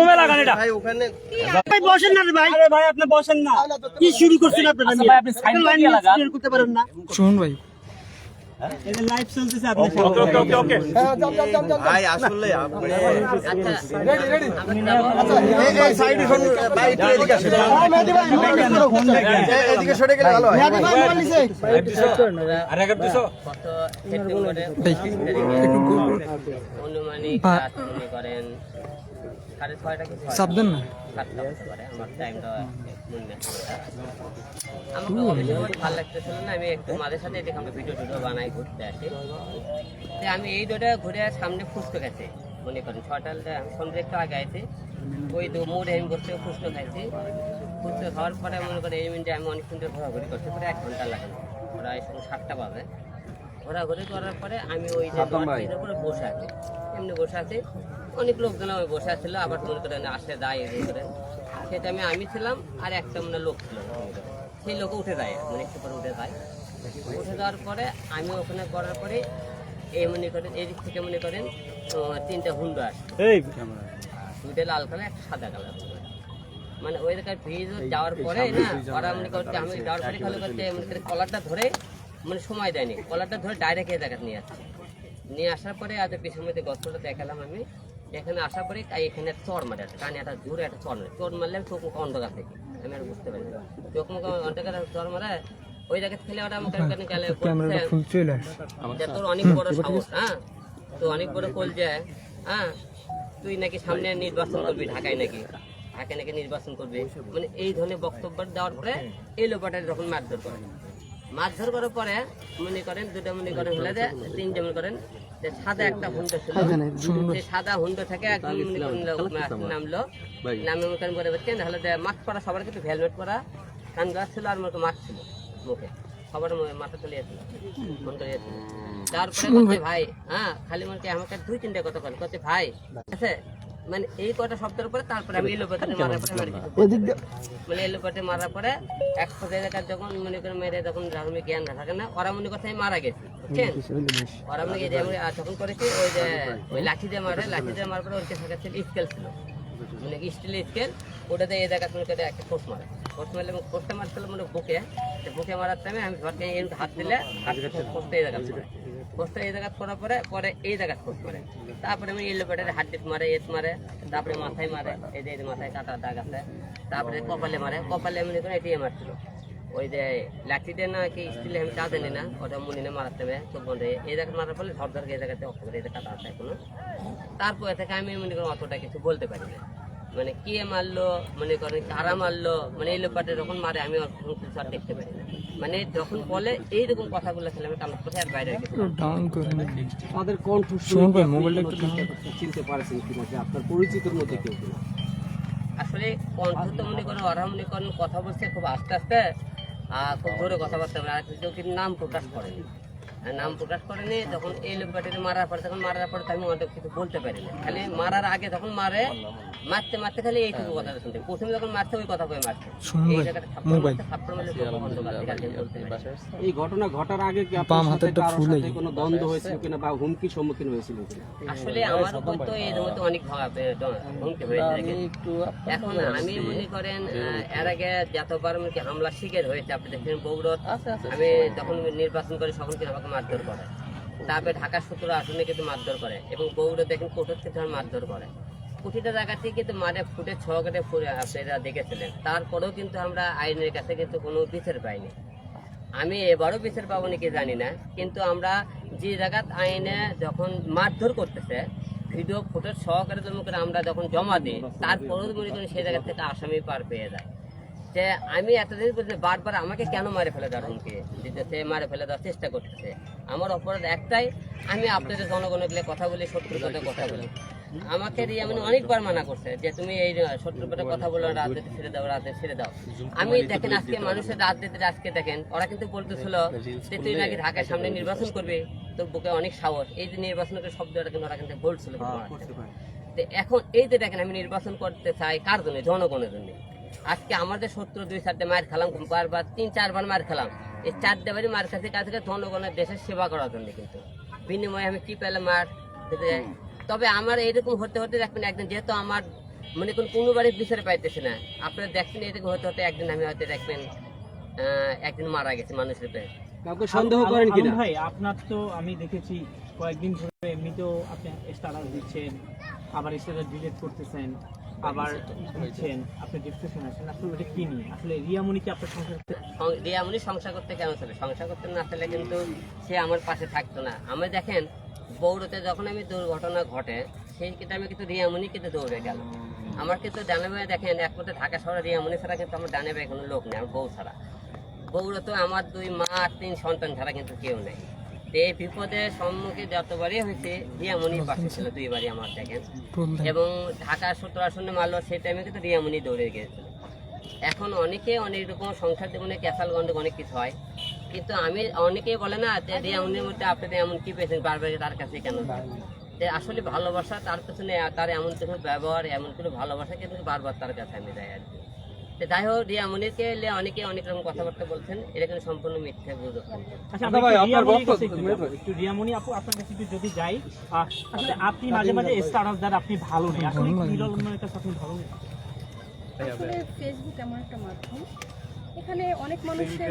কমে লাগান এটা ভাই ওখানে ভাই বসেন না রে ভাই। আরে ভাই আপনি বসেন না কি শুরু করছেন আপনারা? আচ্ছা ভাই আপনি সাইন দিয়ে লাগান করতে পারেন না। শুনুন ভাই, এটা লাইভ চলতেছে আপনার ওকে ওকে ওকে ভাই আসলে আপনি আচ্ছা এই সাইডে শুন ভাই একটু এদিকে আসেন এদিকে সরে গেলে ভালো হয় মেহাদি ভাই মোবাইল নিছে। আরে আগে দিছো কত সেপ্টেম্বরে অনুমানিক বা- রাত মনে করেন 6:30 কি চাপ দেন না। 7টা হতে পারে আমার টাইমটা মনে নেই আমাকে অবশ্যই ভালো লাগতেছিল না আমি একটু মাঝে সাথে এদিকে আমরা ভিডিও বানাই ঘুরতে আসি তো আমি এই দোটা ঘুরে সামনে ফুসতে গেছে মনে করেন 6টা সন্ধ্যে একটু আগে আইছি ওই তো মোড়ে আমি বসে ফুসতে খাইছি ফুসতে খাওয়ার পরে মনে করেন এই মিনিটে আমি অনেক সুন্দর ঘোরাঘুরি করছি পরে 1 ঘন্টা লাগে প্রায় 7টা বাজে ঘোরাঘুরি করার পরে আমি ওই যে দরজার উপরে বসে আছি এমনি বসে আছি অনেক লোকজন আমি বসে আসছিল আবার মনে করেন আসে যায় এই করে সেটা আমি ছিলাম আর একটা মানে লোক ছিল সেই লোক উঠে যায় মানে একটু পরে উঠে যায় উঠে যাওয়ার পরে আমি ওখানে করার পরে এই মনে করেন এই দিক থেকে মনে করেন 3টা হুন্ডা আসছে এই 2টা লাল কালার একটা সাদা কালার মানে ওই জায়গায় ভিজ যাওয়ার পরে না ওরা মনে করছে আমি যাওয়ার পরে খালি করতে মনে করে কলারটা ধরে মানে সময় দেয়নি কলারটা ধরে ডাইরেক্ট এই জায়গায় নিয়ে আসছে নিয়ে আসার পরে আজ পিছনের মধ্যে গছটা দেখালাম আমি এখানে আসার পরে এখানে একটা চর মারে আছে কানে একটা জোরে একটা চর মারলে চোখ মুখ অন্ধকার থেকে আমি আর বুঝতে পারি না চোখ মুখ অন্ধকার চর মারে ওই জায়গায় খেলে ওরা আমাকে গেলে ক্যামেরাটা ফুল চলে আসে। তোর অনেক বড় সাহস হ্যাঁ তো অনেক বড় কল যায় হ্যাঁ তুই নাকি সামনে নির্বাচন করবি ঢাকায় নাকি ঢাকায় নাকি নির্বাচন করবি মানে এই ধরনের বক্তব্য দেওয়ার পরে এই লোকটা যখন মারধর করার পরে মনে করেন দুটো মনে করেন হলে যে 3 মনে করেন যে সাদা একটা হুন্ডা ছিল সেই সাদা হুন্ডা থেকে একদম মনে করেন নামলো নামে মনে করেন বলে বলছেন তাহলে মাস্ক পরা সবার কিন্তু হেলমেট পরা কান গাছ ছিল আর মতো মাস্ক ছিল মুখে সবার মাথা চলিয়েছিল ফোন করিয়েছিল তারপরে বলছে ভাই হ্যাঁ খালি মনে আমাকে 2-3টা কথা বলে করছে ভাই আছে মানে এই কটা শব্দের পরে তারপরে আমি এলোপাতে মারার পরে মানে এলোপাতে মারার পরে এক পর্যায়ে যখন মনে করে মেরে যখন ধার্মিক জ্ঞান থাকে না ওরা মনে করছে আমি মারা গেছি বুঝছেন ওরা মনে যখন করেছি ওই যে ওই লাঠি দিয়ে মারার পরে ওর কাছে স্কেল ছিল মানে স্টিলের স্কেল ওটাতে এই জায়গা মনে করে একটা খোঁজ মারে খোঁজটা মারছিল মানে বুকে মারার টাইমে আমি ঘরকে হাত দিলে খোঁজটা এই জায়গা পড়ে খোঁজটা এই জায়গা পড়ার পরে এই জায়গা খোঁজ মারে তারপরে আমি এলো পেটের হাড্ডিট মারে মারে তারপরে মাথায় মারে এই যে মাথায় কাটা দাগ আছে তারপরে কপালে মনে করে এটি মারছিল ওই যে লাঠিতে না কি স্টিলে আমি কাজ জানি না ওটা মনে না মারাতে হবে চোখ বন্ধ এই জায়গায় মারার ফলে ঝড় এই জায়গাতে অক্ষ করে এই যে কাটা আছে এখনো তারপরে থেকে আমি মনে করি অতটা কিছু বলতে পারি না মানে কে মারলো মনে করেন কারা মারলো মানে এই লোকটা যখন মারে আমি আর দেখতে পারি না মানে যখন বলে এইরকম কথাগুলো খেলে আমি কান কোথায় আর বাইরে ডাউন করে না। তাদের কণ্ঠ শুনুন ভাই, মোবাইলটা একটু ডাউন চিনতে পারছেন কি মধ্যে আপনার পরিচিতর মধ্যে কেউ কিনা? আসলে কণ্ঠ তো মনে করেন ওরা মনে করেন কথা বলছে খুব আস্তে আস্তে খুব জোরে কথাবার্তা বলে আর কেউ কিন্তু নাম প্রকাশ করেনি যখন এই লোকটাকে মারার পরে তো আমি অনেক কিছু বলতে পারি না খালি মারার আগে যখন মারতে খালি এইটুকু কথা শুনতে প্রথমে যখন মারতে ওই কথা বলে মারতে এই জায়গাটা থাপ্পড় মারলে এই ঘটনা ঘটার আগে কি বাম আপনার সাথে হাতেরটা কারোর ফুলে সাথে কোনো দ্বন্দ্ব হয়েছিল কিনা বা হুমকির সম্মুখীন হয়েছিল কিনা? আসলে আমার উপর তো এই মতো অনেক হুমকি হয়েছে এখন আমি মনে করেন এর আগে যতবার হামলা শিকার হয়েছে আপনি দেখেন বগুড়ার আমি যখন নির্বাচন করি সকল কিন্তু আমাকে মারধর করে তারপরে ঢাকা 17 আসনে কিন্তু মারধর করে এবং বগুড়া দেখেন কোর্টের থেকে মারধর করে প্রতিটা জায়গাতে কিন্তু মারে ফুটে ছকাটে আপনারা দেখেছিলেন তারপরেও কিন্তু আমরা আইনের কাছে কিন্তু কোনো বিচার পাইনি আমি এবারও বিচার পাবো নাকি জানি না কিন্তু আমরা যে জায়গাত আইনে যখন মারধর করতেছে ভিডিও ফুটেজ সহকারে জমা করে আমরা যখন জমা দিই তারপরেও মনে করি সেই জায়গা থেকে আসামি পার পেয়ে যায় যে আমি এতদিন বলছি বারবার আমাকে কেন মারে ফেলে দেওয়ার হুমকি দিতেছে মারে ফেলে দেওয়ার চেষ্টা করতেছে আমার অপরাধ একটাই আমি আপনাদের জনগণকে কথা বলি শত্রুর কথা বলি আমাকে মানে অনেকবার মানা করছে যে তুমি এই শত্রুর কথা বলো রাজনীতি ছেড়ে দাও আমি দেখেন আজকে মানুষের রাজনীতিতে আজকে দেখেন ওরা কিন্তু বলতেছিল যে তুই নাকি ঢাকার সামনে নির্বাচন করবি তোর বুকে অনেক সাহস এই যে নির্বাচনের শব্দটা কিন্তু ওরা কিন্তু বলছিল এখন এই যে দেখেন আমি নির্বাচন করতে চাই কার জন্য জনগণের জন্য আজকে আমাদের শত্রু 2-4টে মার খেলাম বারবার 3-4বার মার খেলাম এই 4টে বারই মার কাছে কাছে জনগণের দেশের সেবা করার জন্য কিন্তু বিনিময়ে আমি কি পেলাম মার তবে আমার এইরকম হতে দেখবেন একদিন যেহেতু আমার মানে কোনোবারই বিচারে পাইতেছে না। আপনারা দেখছেন এরকম হতে হতে একদিন আমি হয়তো দেখবেন একদিন মারা গেছে মানুষের পেয়ে। কাউকে সন্দেহ করেন কিনা? ভাই আপনার তো আমি দেখেছি কয়েকদিন ধরে এমনিতেও আপনি স্ট্যাটাস দিচ্ছেন, আবার স্ট্যাটাস ডিলিট করতেছেন, আবার দিচ্ছেন, আপনি ডিসকাশন আছেন, আসলে ওটা কি নিয়ে? আসলে রিয়ামণি কি আপনার সংসার রিয়ামণি সংসার করতে কেন চলে? সংসার করতে না চলে কিন্তু সে আমার পাশে থাকতো না। আমি দেখেন বৌড়তে যখন আমি দুর্ঘটনা ঘটে সেই টাইমে কিন্তু রিয়ামণি কিন্তু দৌড়ে গেল। আমার কিন্তু ডানে ভাই দেখেন এক মধ্যে ঢাকা শহরে রিয়ামণি ছাড়া কিন্তু আমার ডানে ভাই কোনো লোক নেই, আমার বউ ছাড়া। বৌড়ে তো আমার 2 মা আর 3 সন্তান ছাড়া কিন্তু কেউ নেই। তো এই বিপদের সম্মুখে যতবারই হয়েছে রিয়ামণির পাশে ছিল 2 বারই আমার দেখেন। এবং ঢাকা 17 আসনে মারলো সেই টাইমে কিন্তু রিয়ামণি দৌড়ে গিয়েছিল। এখন অনেকে অনেক রকম সংসার জীবনে ক্যাসাল গন্ডে অনেক কিছু হয়, কিন্তু আমি অনেকেই বলে না যে রিয়ামণির মধ্যে আপনাদের এমন কি পেয়েছেন বারবার তার কাছে কেন? আসলে ভালোবাসা তার পেছনে তার এমন কিছু ব্যবহার এমন কিছু ভালোবাসা কিন্তু বারবার তার কাছে আমি দেয় আর কি। যাই হোক রিয়ামণিকে অনেকে অনেক রকম কথাবার্তা বলছেন, এটা কিন্তু সম্পূর্ণ মিথ্যা গুজব। আচ্ছা ভাই আপনার বক্তব্য একটু রিয়ামণি আপু আপনার কাছে একটু যদি যাই, আসলে আপনি মাঝে মাঝে স্ট্যাটাস দেন আপনি ভালো নেই, আসলে হিরোর কাছে আপনি ভালো নেই? আসলে ফেসবুক এমন একটা মাধ্যম, এখানে অনেক মানুষের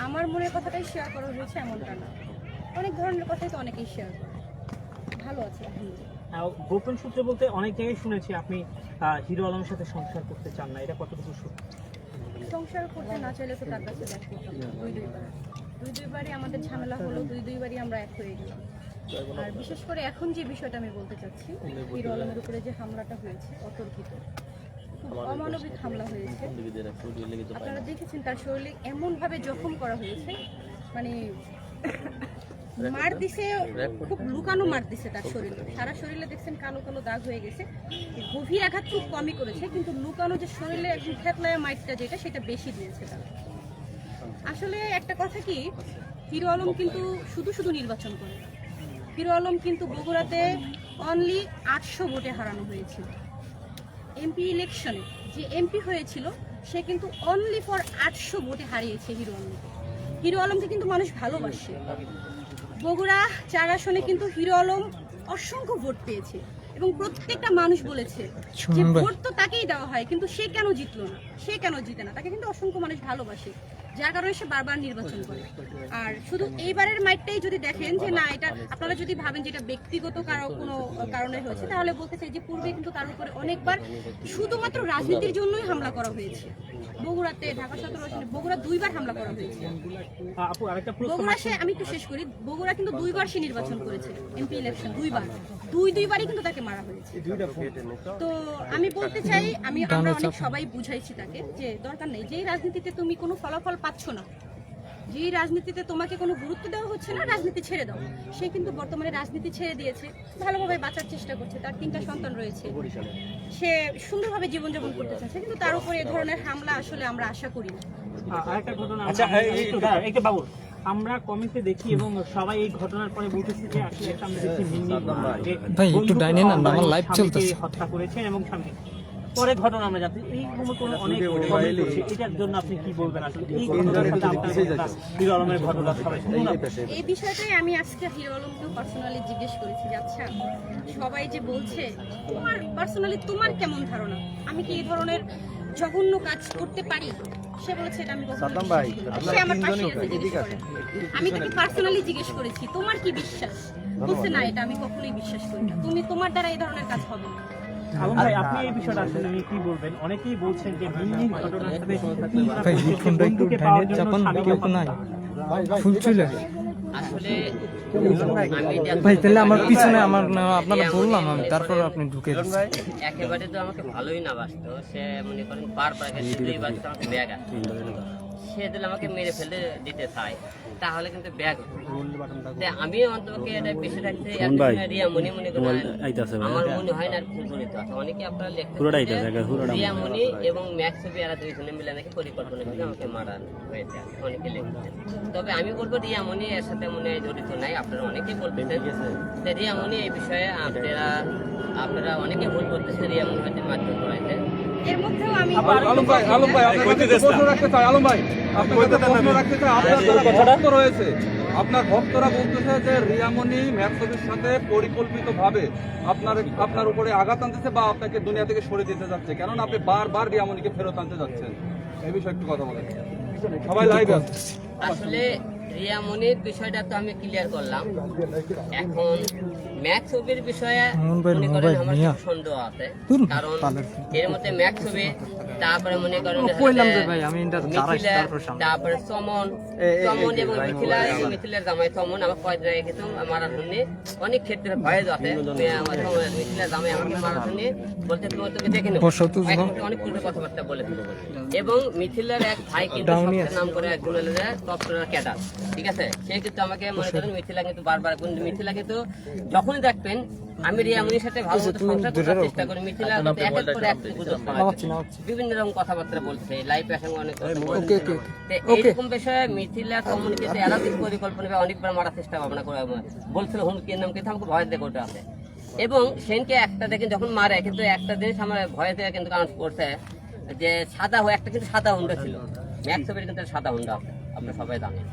আমার মনের কথাটাই শেয়ার করা হয়েছে এমনটা না, অনেক ধরনের কথাই তো অনেকেই শেয়ার করে। ভালো আছে গোপন সূত্রে বলতে অনেক জায়গায় শুনেছি আপনি হিরো আলমের সাথে সংসার করতে চান না, এটা কতটুকু সত্যি? সংসার করতে না চাইলে তো তার কাছে ব্যাক করতাম না। দুইবারই আমাদের ঝামেলা হলো, দুইবারই আমরা এক হয়ে গেলাম। আর বিশেষ করে এখন যে বিষয়টা আমি বলতে চাচ্ছি, হিরো আলমের উপরে যে হামলাটা হয়েছে অতর্কিত, খুব অমানবিক হামলা হয়েছে। আপনারা দেখেছেন তার শরীরে এমন ভাবে জখম করা হয়েছে, মানে মার দিছে, খুব লুকানো মার দিছে তার শরীরে, সারা শরীরে দেখছেন কালো কালো দাগ হয়ে গেছে। গভীর আঘাত খুব কমই করেছে, কিন্তু লুকানো যে শরীরে একদম থেতলায় মাইটটা যেটা সেটা বেশি দিয়েছে তার। আসলে একটা কথা কি, হিরো আলম কিন্তু শুধু নির্বাচন করে। হিরো আলম কিন্তু বগুড়াতে অনলি 800 ভোটে হারানো হয়েছিল। এমপি ইলেকশনে যে এমপি হয়েছিল সে কিন্তু অনলি ফর 800 ভোটে হারিয়েছে হিরো আলমকে। হিরো আলমকে কিন্তু মানুষ ভালোবাসে। বগুড়া 4 আসনে কিন্তু হিরো আলম অসংখ্য ভোট পেয়েছে এবং প্রত্যেকটা মানুষ বলেছে যে ভোট তো তাকেই দেওয়া হয়, কিন্তু সে কেন জিতলো না, সে কেন জিতে না, তাকে কিন্তু অসংখ্য মানুষ ভালোবাসে, যার কারণে সে বারবার নির্বাচন করে। আর শুধু এইবারের মাইটটাই যদি দেখেন যে না, এটা আপনারা যদি ভাবেন যে এটা ব্যক্তিগত কোনো কারণে হয়েছে, তাহলে বলতে চাই যে পূর্বে কিন্তু তার উপরে অনেকবার শুধুমাত্র রাজনীতির জন্যই হামলা করা হয়েছে। বগুড়াতে ঢাকা 17 আসনে বগুড়া 2বার হামলা করা হয়েছে। বগুড়া সে, আমি একটু শেষ করি, বগুড়া কিন্তু 2বার সে নির্বাচন করেছে এমপি ইলেকশন, 2বারই কিন্তু তাকে মারা হয়েছে। তো আমি বলতে চাই, আমরা অনেক সবাই বুঝাইছি তাকে যে দরকার নেই, যেই রাজনীতিতে তুমি কোনো ফলাফল পাচ্ছ না, যেই রাজনীতিতে তোমাকে কোনো গুরুত্ব দেওয়া হচ্ছে না, রাজনীতি ছেড়ে দাও। সে কিন্তু বর্তমানে রাজনীতি ছেড়ে দিয়েছে, ভালোভাবে বাঁচার চেষ্টা করছে, তার 3টা সন্তান রয়েছে, সে সুন্দরভাবে জীবনযাপন করতে চাচ্ছে, কিন্তু তার উপরে এ ধরনের হামলা আসলে আমরা আশা করি না। আরেকটা ঘটনা বাবু, আমরা কমেন্টে দেখি এবং সবাই এই ঘটনার পরে বলতেছে যে আসলে এটা আমরা দেখি ভাই একটু ডাইনে না, আমার লাইভ চলতেছে, হত্যা করেছেন এবং স্বামী পরে ঘটনা আমরা জানতে এই কোনো অনেক কমেন্ট করছে, এটার জন্য আপনি কি বলবেন? আসলে এই হিরো আলমের ঘটনা সবাই শুনুন। এই বিষয়টাই আমি আজকে হিরো আলমকেও পার্সোনালি জিজ্ঞেস করেছি যে আচ্ছা, সবাই যে বলছে তোমার পার্সোনালি তোমার কেমন ধারণা, আমি কি এই ধরনের জঘন্য কাজ করতে পারি? সে বলেছে এটা আমি কখনো বিশ্বাস করি না। সে আমার পাশে এসে জিজ্ঞেস করে, আমি তাকে পার্সোনালি জিজ্ঞেস করেছি তোমার কি বিশ্বাস, বলছে না এটা আমি কখনোই বিশ্বাস করি না, তোমার দ্বারা এই ধরনের কাজ হবে না। আলম ভাই, আপনি এই বিষয়টা আসলে কি বলবেন? অনেকেই বলছেন যে মিনির ঘটনার সাথে ভাই হেডফোনটা একটু ডাইনে চাপান, কেউ তো নাই, ফুল চলে আসলে ভাই। তাহলে আমার পিছনে আপনারা বললাম আমি, তারপর আপনি ঢুকে দিচ্ছেন। একেবারে তো আমাকে ভালোই না বাসতো, সে মনে করেন বারবার দুইবার আমাকে ব্যাগ আসতো, সে দিলে আমাকে মেরে ফেলে দিতে চায়, তাহলে কিন্তু ব্যাগ আমি অন্তত এটা বেশি রাখতে রিয়ামণি মনে করেন আমার মনে হয় না জড়িত আছে। অনেকে আপনারা লিখতে রিয়ামণি এবং ম্যাক্সবি এরা 2 জনে মিলে নাকি পরিকল্পনা করে আমাকে মারান হয়েছে, অনেকে লিখছেন। তবে আমি বলবো রিয়ামণি এর সাথে মনে হয় জড়িত নাই। আপনারা অনেকেই বলতেছেন যে রিয়ামণি এই বিষয়ে আপনারা অনেকে ভুল করতেছে, রিয়ামণি হয়তো মারধর করাইছে, এর মধ্যেও আমি আলম ভাই আপনার কাছে প্রশ্ন রাখতে চাই, আলম ভাই আপনার কাছে প্রশ্ন রাখতে চাই, আপনার যারা ভক্ত রয়েছে, আপনার ভক্তরা বলতেছে যে রিয়ামণি ম্যাথছবির সাথে পরিকল্পিতভাবে আপনার উপরে আঘাত আনতেছে বা আপনাকে দুনিয়া থেকে সরে দিতে যাচ্ছে, কেননা আপনি বারবার রিয়ামণিকে ফেরত আনতে যাচ্ছেন, এই বিষয়ে একটু কথা বলেন। সবাই লাইভে আছে। আসলে রিয়ামণির বিষয়টা তো আমি ক্লিয়ার করলাম। এখন ম্যাথ ছবির বিষয়ে মনে করেন আমার কিছু সন্দেহ আছে, কারণ এর মধ্যে ম্যাথ ছবি, তারপরে মনে করেন মিথিলা, তারপরে চমন এবং মিথিলার জামাই চমন আমার কয়েক জায়গায় কিন্তু মারার জন্য অনেক ক্ষেত্রে ভয়ে যাতে মিথিলার জামাই আমাকে মারার জন্য বলতে তুমি তোকে দেখে নেবো, অনেক কিছু কথাবার্তা বলে এবং মিথিলার এক ভাই কিন্তু নাম করে একজন সফটওয়্যার ক্যাডার, ঠিক আছে, সে কিন্তু আমাকে মনে করেন মিথিলা কিন্তু বারবার মিথিলা কিন্তু যখনই দেখবেন আমি রিয়ামণির সাথে ভালো মতো সংসার করার চেষ্টা করি, মিথিলা একের পর এক বিভিন্ন রকম কথাবার্তা বলছে, লাইফ সঙ্গে অনেক এইরকম বিষয়ে মিথিলা কমিউনিটিতে এলাকার পরিকল্পনা অনেকবার মারার চেষ্টা ভাবনা করে বলছিল, হুমকির নাম কিন্তু আমাকে ভয় দেখে ওটা আছে এবং সেনকে একটা দেখেন যখন মারে কিন্তু একটা জিনিস আমার ভয় থেকে কিন্তু কাউন্ট করছে যে সাদা একটা কিন্তু সাদা হুন্ডা ছিল, ম্যাক্স ছবির কিন্তু সাদা হুন্ডা আছে আপনারা সবাই জানেন,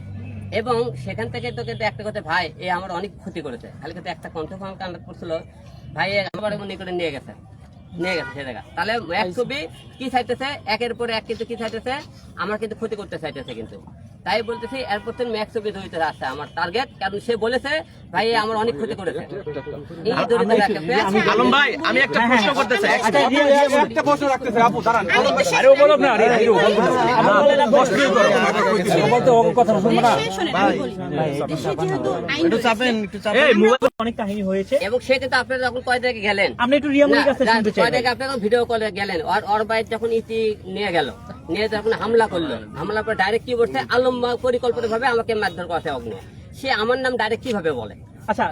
এবং সেখান থেকে তো কিন্তু একটা কথা ভাই এ আমার অনেক ক্ষতি করেছে, খালি কিন্তু একটা কণ্ঠফর্ম কান্ডাক্ট করছিল ভাই আমার মনে করে নিয়ে গেছে সে জায়গা, তাহলে এক ছবি কি চাইতেছে একের পর এক কিন্তু কি চাইতেছে আমার কিন্তু ক্ষতি করতে চাইতেছে, কিন্তু তাই বলতেছি এরপর থেকে ম্যাক্স ছবি ধরতে আসছে আমার টার্গেট, কারণ সে বলেছে ভাই আমার অনেক ক্ষতি করেছে। আলম ভাই আমি একটা প্রশ্ন করতে চাই, একটা প্রশ্ন রাখতে চাই, আপু দাঁড়ান। অনেক কাহিনী হয়েছে এবং সে কিন্তু আপনারা যখন কয় জায়গায় গেলেন, আপনি একটু রিয়ামণির কাছে শুনতে চাই। কয় জায়গায় আপনারা ভিডিও কলে গেলেন, ওর বাইরে যখন ইতি নিয়ে গেল, নিয়ে যখন হামলা করলো, হামলার পর ডাইরেক্ট কি বলছে আলম পরিকল্পিত ভাবে আমাকে মারধর করছে অগ্নি, সে আমার নাম ডাইরেক্ট কিভাবে বলে? আচ্ছা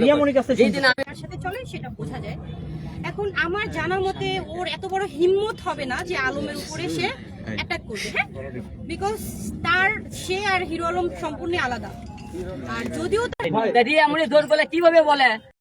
রিয়ামণির কাছে যেদিন আমি তার সাথে চলে সেটা বোঝা যায়। এখন আমার জানার মতে ওর এত বড় হিম্মত হবে না যে আলমের উপরে সে অ্যাটাক করবে, হ্যাঁ, বিকজ সে আর হিরো আলম সম্পূর্ণ আলাদা। আর যদিও রিয়ামণি দোষ বলে কিভাবে বলে